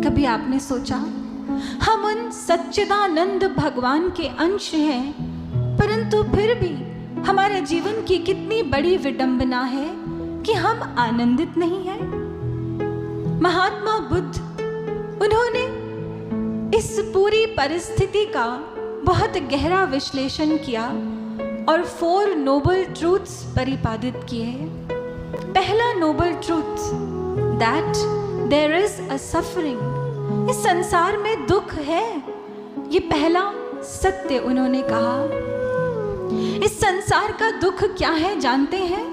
कभी आपने सोचा हम उन सच्चिदानंद भगवान के अंश हैं, परंतु फिर भी हमारे जीवन की कितनी बड़ी विडंबना है कि हम आनंदित नहीं हैं। महात्मा बुद्ध, उन्होंने इस पूरी परिस्थिति का बहुत गहरा विश्लेषण किया और 4 नोबल ट्रूथ्स परिपादित किए। पहला noble truth, that there is a suffering, इस संसार में दुख है, ये पहला सत्य उन्होंने कहा। इस संसार का दुख क्या है जानते हैं?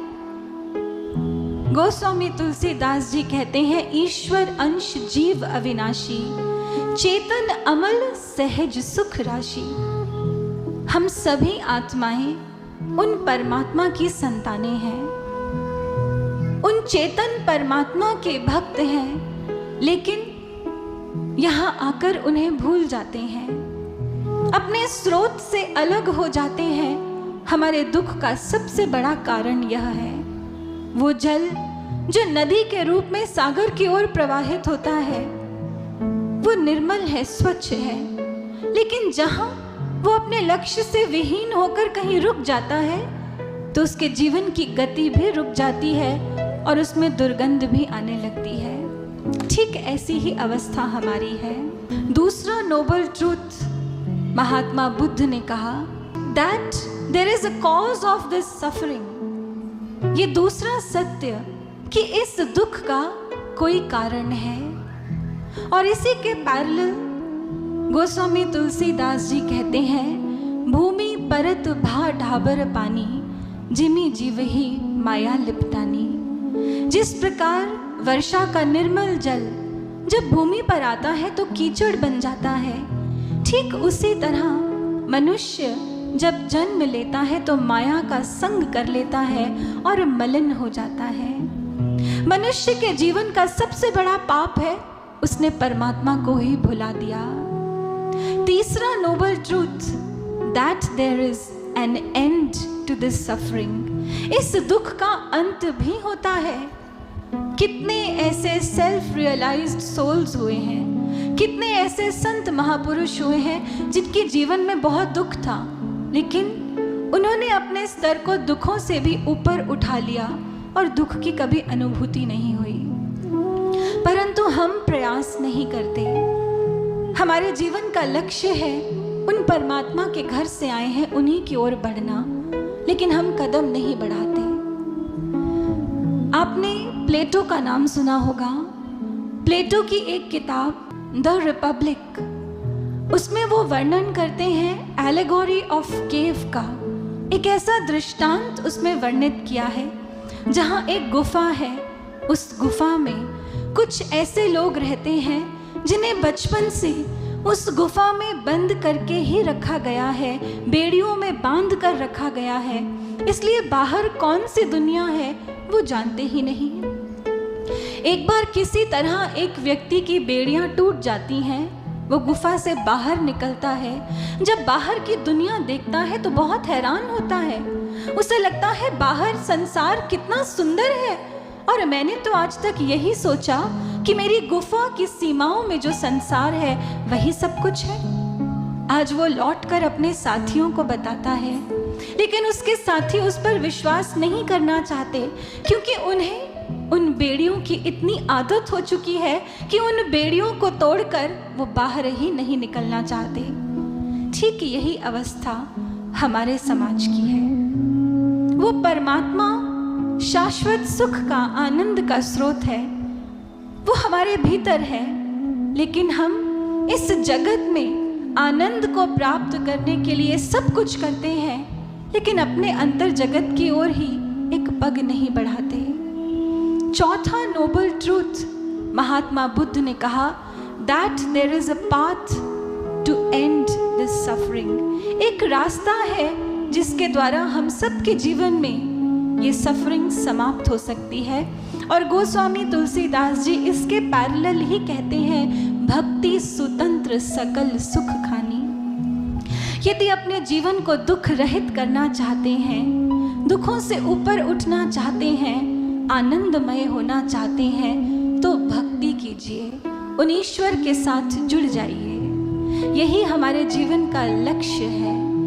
गोस्वामी तुलसीदास जी कहते हैं, ईश्वर अंश जीव अविनाशी, चेतन अमल सहज सुख राशि। हम सभी आत्माएं उन परमात्मा की संतानें हैं, उन चेतन परमात्मा के भक्त हैं, लेकिन यहाँ आकर उन्हें भूल जाते हैं, अपने स्रोत से अलग हो जाते हैं। हमारे दुख का सबसे बड़ा कारण यह है, वो जल जो नदी के रूप में सागर की ओर प्रवाहित होता है, वो निर्मल है, स्वच्छ है, लेकिन जहां वो अपने लक्ष्य से विहीन होकर कहीं रुक जाता है तो उसके जीवन की गति भी रुक जाती है और उसमें दुर्गंध भी आने लगती है। ठीक ऐसी ही अवस्था हमारी है। दूसरा नोबल ट्रूथ, महात्मा बुद्ध ने कहा, that there is a cause of this suffering. ये दूसरा सत्य कि इस दुख का कोई कारण है। और इसी के पैरेलल गोस्वामी तुलसीदास जी कहते हैं, भूमि परत भा ढाबर पानी, जिमी जीव ही माया लिपटानी। जिस प्रकार वर्षा का निर्मल जल जब भूमि पर आता है तो कीचड़ बन जाता है, ठीक उसी तरह मनुष्य जब जन्म लेता है तो माया का संग कर लेता है और मलिन हो जाता है। मनुष्य के जीवन का सबसे बड़ा पाप है, उसने परमात्मा को ही भुला दिया। तीसरा noble truth, that there is an end to this suffering. इस दुख का अंत भी होता है। कितने ऐसे सेल्फ रियलाइज्ड सोल्स हुए हैं, कितने ऐसे संत महापुरुष हुए हैं जिनके जीवन में बहुत दुख था, लेकिन उन्होंने अपने स्तर को दुखों से भी ऊपर उठा लिया और दुख की कभी अनुभूति नहीं हुई। परंतु हम प्रयास नहीं करते। हमारे जीवन का लक्ष्य है उन परमात्मा के घर से आए हैं उन्हीं की ओर बढ़ना, लेकिन हम कदम नहीं बढ़ाते। आपने प्लेटो का नाम सुना होगा। प्लेटो की एक किताब द रिपब्लिक, उसमें वो वर्णन करते हैं एलेगोरी ऑफ केव का। एक ऐसा दृष्टांत उसमें वर्णित किया है जहाँ एक गुफा है, उस गुफा में कुछ ऐसे लोग रहते हैं जिन्हें बचपन से उस गुफा में बंद करके ही रखा गया है, बेड़ियों में बांध कर रखा गया है, इसलिए बाहर कौन सी दुनिया है वो जानते ही नहीं। एक बार किसी तरह एक व्यक्ति की बेड़ियां टूट जाती हैं, वो गुफा से बाहर निकलता है। जब बाहर की दुनिया देखता है तो बहुत हैरान होता है। उसे लगता है बाहर संसार कितना सुंदर है, और मैंने तो आज तक यही सोचा कि मेरी गुफा की सीमाओं में जो संसार है वही सब कुछ है। आज वो लौटकर अपने साथियों को बताता है, लेकिन उसके साथी उस पर विश्वास नहीं करना चाहते, क्योंकि उन्हें उन बेड़ियों की इतनी आदत हो चुकी है कि उन बेड़ियों को तोड़कर वो बाहर ही नहीं निकलना चाहते। ठीक यही अवस्था हमारे समाज की है। वो परमात्मा शाश्वत सुख का, आनंद का स्रोत है, वो हमारे भीतर है, लेकिन हम इस जगत में आनंद को प्राप्त करने के लिए सब कुछ करते हैं, लेकिन अपने अंतर जगत की ओर ही एक पग नहीं बढ़ाते। चौथा नोबल ट्रूथ, महात्मा बुद्ध ने कहा, that there is a path to end this suffering. एक रास्ता है जिसके द्वारा हम सबके जीवन में ये सफरिंग समाप्त हो सकती है। और गोस्वामी तुलसीदास जी इसके पैरेलल ही कहते हैं, भक्ति स्वतंत्र सकल सुख खानी। यदि अपने जीवन को दुख रहित करना चाहते हैं, दुखों से ऊपर उठना चाहते हैं, आनंदमय होना चाहते हैं, तो भक्ति कीजिए, उन ईश्वर के साथ जुड़ जाइए। यही हमारे जीवन का लक्ष्य है।